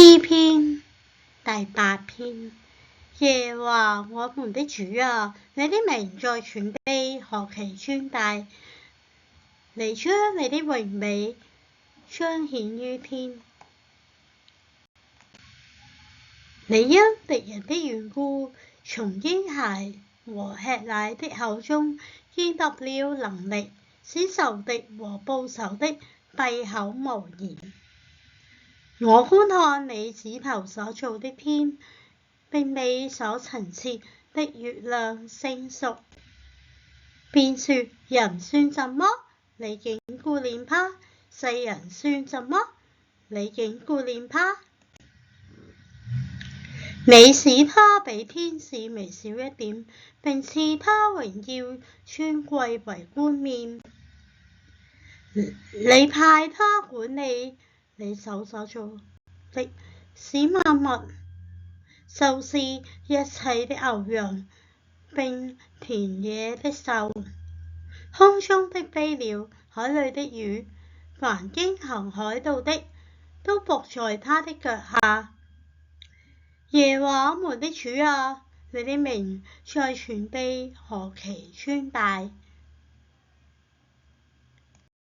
詩篇第8篇。耶和華我們的主啊，你的名在全地何其尊大！你將你的榮美彰顯於天。你因敵人的緣故，從嬰孩和吃奶的口中建立了能力，使仇敵和報仇的閉口無言。我觀看你指頭所造的天，並你所陳設的月亮星宿，便說：人算什麼？你竟顧念他；世人算什麼？你竟顧念他。你使他比天使微小一點，並賜他榮耀尊貴為冠冕。你派他管理你手所造的，使萬物，就是一切的牛羊，並田野的獸，空中的飛鳥，海裡的魚，凡經行海道的，都伏在他的腳下。耶和華我們的主啊，你的名在全地何其尊大！